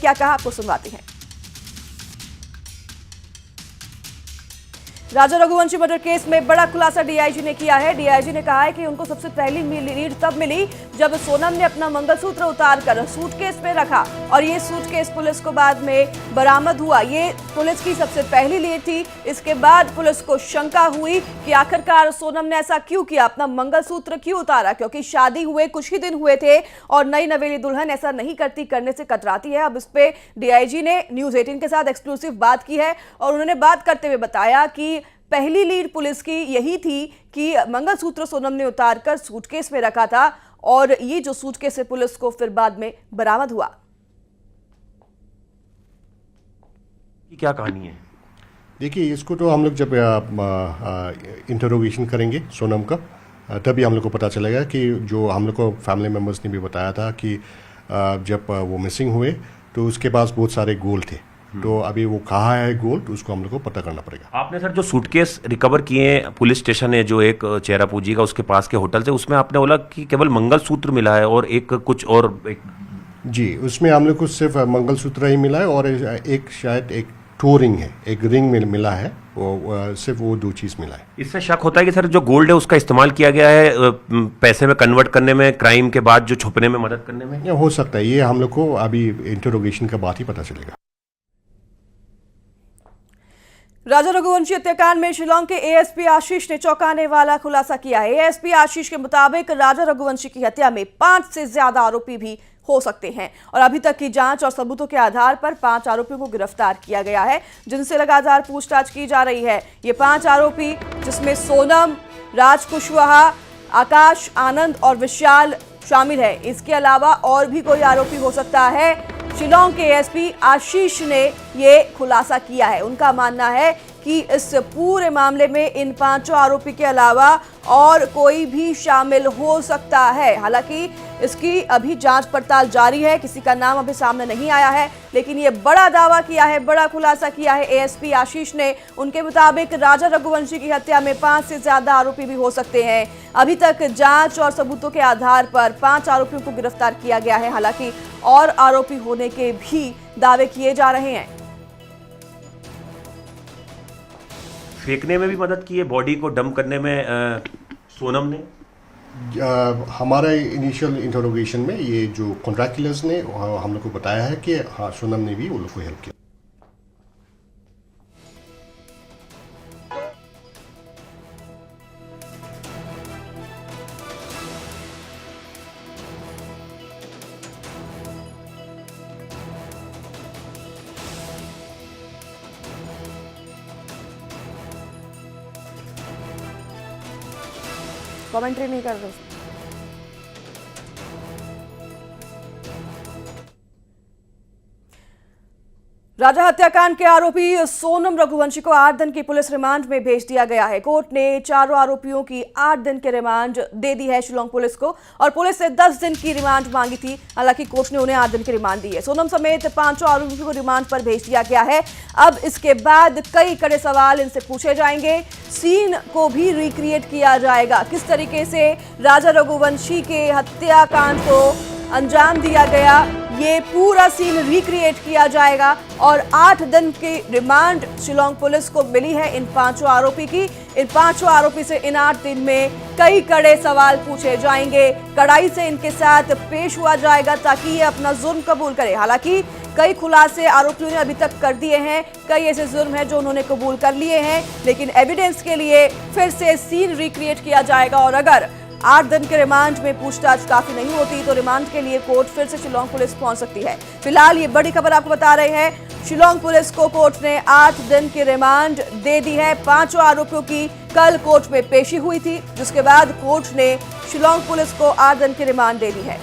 क्या कहा आपको सुनवाते हैं। राजा रघुवंशी मर्डर केस में बड़ा खुलासा डीआईजी ने किया है। डीआईजी ने कहा है कि उनको सबसे पहली लीड तब मिली जब सोनम ने अपना मंगलसूत्र उतारकर सूटकेस में रखा और ये सूटकेस पुलिस को बाद में बरामद हुआ। ये पुलिस की सबसे पहली लीड थी। इसके बाद पुलिस को शंका हुई कि आखिरकार सोनम ने ऐसा क्यों किया, अपना मंगलसूत्र क्यों उतारा, क्योंकि शादी हुए कुछ ही दिन हुए थे और नई नवेली दुल्हन ऐसा नहीं करती, करने से कतराती है। अब इस पे डीआईजी ने न्यूज़ 18 के साथ एक्सक्लूसिव बात की है और उन्होंने बात करते हुए बताया कि पहली लीड पुलिस की यही थी कि मंगलसूत्र सोनम ने उतारकर सूटकेस में रखा था और ये जो सूटकेस है पुलिस को फिर बाद में बरामद हुआ। क्या कहानी है? देखिए, इसको तो हम लोग जब इंटरोगेशन करेंगे सोनम का, तभी हम लोग को पता चलेगा कि जो हम लोग को फैमिली मेम्बर्स ने भी बताया था कि जब वो मिसिंग हुए तो उसके पास बहुत सारे गोल्ड थे। तो अभी वो कहाँ है गोल्ड, उसको हम लोग को पता करना पड़ेगा। आपने सर जो सूटकेस रिकवर किए पुलिस स्टेशन है जो एक चेरापूंजी का उसके पास के होटल से, उसमें आपने बोला कि केवल मंगलसूत्र मिला है और एक कुछ और जी, उसमें हम लोग को सिर्फ मंगलसूत्र ही मिला है और एक शायद एक टो रिंग है, एक रिंग मिला है, वो सिर्फ वो दो चीज़ मिला है। इससे शक होता है कि सर जो गोल्ड है उसका इस्तेमाल किया गया है पैसे में कन्वर्ट करने में, क्राइम के बाद जो छुपने में मदद करने में। हो सकता है, ये हम लोग को अभी इंटरोगेशन के बाद ही पता चलेगा। राजा रघुवंशी हत्याकांड में शिलांग के एएसपी आशीष ने चौंकाने वाला खुलासा किया है। एएसपी आशीष के मुताबिक राजा रघुवंशी की हत्या में 5 से ज्यादा आरोपी भी हो सकते हैं और अभी तक की जांच और सबूतों के आधार पर 5 आरोपियों को गिरफ्तार किया गया है, जिनसे लगातार पूछताछ की जा रही है। ये 5 आरोपी, जिसमें सोनम, राज कुशवाहा, आकाश, आनंद और विशाल शामिल है। इसके अलावा और भी कोई आरोपी हो सकता है। शिलांग के एएसपी आशीष ने ये खुलासा किया है। उनका मानना है कि इस पूरे मामले में इन 5 आरोपी के अलावा और कोई भी शामिल हो सकता है। हालांकि इसकी अभी जांच पड़ताल जारी है, किसी का नाम अभी सामने नहीं आया है, लेकिन ये बड़ा दावा किया है, बड़ा खुलासा किया है एएसपी आशीष ने। उनके मुताबिक राजा रघुवंशी की हत्या में 5 से ज्यादा आरोपी भी हो सकते हैं। अभी तक जांच और सबूतों के आधार पर 5 आरोपियों को गिरफ्तार किया गया है। हालांकि और आरोपी होने के भी दावे किए जा रहे हैं। फेंकने में भी मदद की है, बॉडी को डंप करने में सोनम ने। हमारा इनिशियल इंटरोगेशन में ये जो कॉन्ट्रैक्ट किलर्स ने हम लोग को बताया है कि हाँ, सोनम ने भी उन लोग को हेल्प किया। कमेंट्री नहीं कर रहे। राजा हत्याकांड के आरोपी सोनम रघुवंशी को 8 दिन की पुलिस रिमांड में भेज दिया गया है। कोर्ट ने चारों आरोपियों की 8 दिन की रिमांड दे दी है शिलांग पुलिस को और पुलिस से 10 दिन की रिमांड मांगी थी। हालांकि कोर्ट ने उन्हें 8 दिन की रिमांड दी है। सोनम समेत 5 आरोपियों को रिमांड पर भेज दिया गया है। अब इसके बाद कई कड़े सवाल इनसे पूछे जाएंगे। सीन को भी रिक्रिएट किया जाएगा, किस तरीके से राजा रघुवंशी के हत्याकांड को अंजाम दिया गया, ये पूरा सीन रिक्रिएट किया जाएगा। और 8 दिन की रिमांड शिलांग पुलिस को मिली है इन 5 आरोपी की। इन 5 आरोपी से इन 8 दिन में कई कड़े सवाल पूछे जाएंगे, कड़ाई से इनके साथ पेश हुआ जाएगा ताकि ये अपना जुर्म कबूल करे। हालांकि कई खुलासे आरोपियों ने अभी तक कर दिए हैं, कई ऐसे जुर्म हैं जो उन्होंने कबूल कर लिए हैं, लेकिन एविडेंस के लिए फिर से सीन रिक्रिएट किया जाएगा। और अगर 8 दिन के रिमांड में पूछताछ काफी नहीं होती तो रिमांड के लिए कोर्ट फिर से शिलांग पुलिस पहुंच सकती है। फिलहाल ये बड़ी खबर आपको बता रहे हैं, शिलांग पुलिस को कोर्ट ने 8 दिन की रिमांड दे दी है। 5 आरोपियों की कल कोर्ट में पेशी हुई थी, जिसके बाद कोर्ट ने शिलांग पुलिस को 8 दिन की रिमांड दे दी है।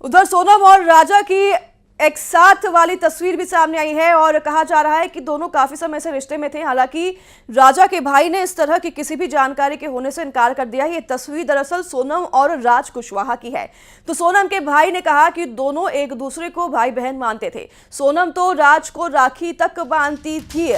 उधर सोनम और राजा की एक साथ वाली तस्वीर भी सामने आई है और कहा जा रहा है कि दोनों काफी समय से रिश्ते में थे। हालांकि राजा के भाई ने इस तरह की किसी भी जानकारी के होने से इनकार कर दिया है। ये तस्वीर दरअसल सोनम और राज कुशवाहा की है। तो सोनम के भाई ने कहा कि दोनों एक दूसरे को भाई बहन मानते थे। सोनम तो राज को राखी तक बांधती थी।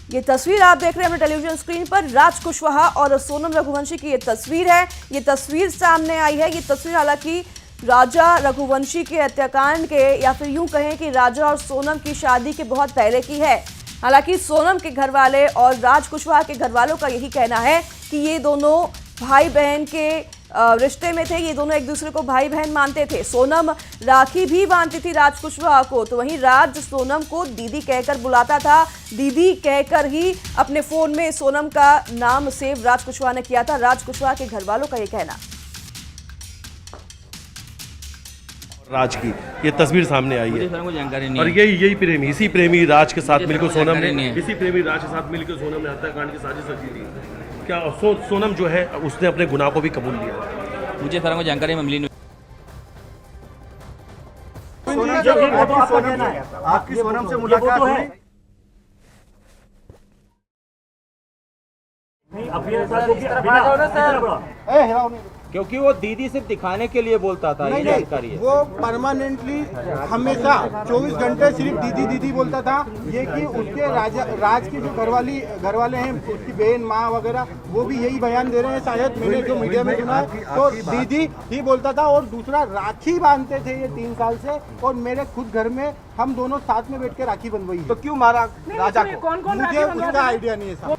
ये तस्वीर आप देख रहे हैं अपने टेलीविजन स्क्रीन पर। राज कुशवाहा और सोनम रघुवंशी की ये तस्वीर है। ये तस्वीर सामने आई है। ये तस्वीर हालांकि राजा रघुवंशी के हत्याकांड के, या फिर यूं कहें कि राजा और सोनम की शादी के बहुत पहले की है। हालांकि सोनम के घर वाले और राज कुशवाहा के घर वालों का यही कहना है कि ये दोनों भाई बहन के रिश्ते में थे। ये दोनों एक दूसरे को भाई बहन मानते थे। सोनम राखी भी बांधती थी राज कुशवाहा को, तो वहीं राज सोनम को दीदी कहकर बुलाता था। दीदी कहकर ही अपने फोन में सोनम का नाम सेव राज कुशवाहा ने किया था। राज कुशवाहा के घर वालों का ये कहना। राज की ये तस्वीर सामने आई है मुझे जानकारी नहीं और है। यही प्रेमी, इसी प्रेमी राज के साथ मिलकर सोनम जानकारी नहीं ने है। इसी प्रेमी राज के साथ मिलकर सोनम ने हत्याकांड की साजिश रची थी। क्या सोनम जो है उसने अपने गुनाह को भी कबूल लिया। मुझे सारा जानकारी में मिली नहीं। आपकी सोनम से मुलाकात हुई? क्योंकि वो दीदी सिर्फ दिखाने के लिए बोलता था। ये जानकारी है। वो परमानेंटली हमेशा 24 घंटे सिर्फ दीदी दीदी बोलता था। ये कि उसके राज की जो घरवाले हैं, उसकी बहन माँ वगैरह, वो भी यही बयान दे रहे हैं। शायद मैंने जो मीडिया में सुना है तो दीदी ही बोलता था। और दूसरा, राखी बांधते थे ये 3 साल से, और मेरे खुद घर में हम दोनों साथ में बैठ के राखी बंधवाई। तो क्यों मारा राजा को? मुझे उसका आइडिया नहीं है साहब।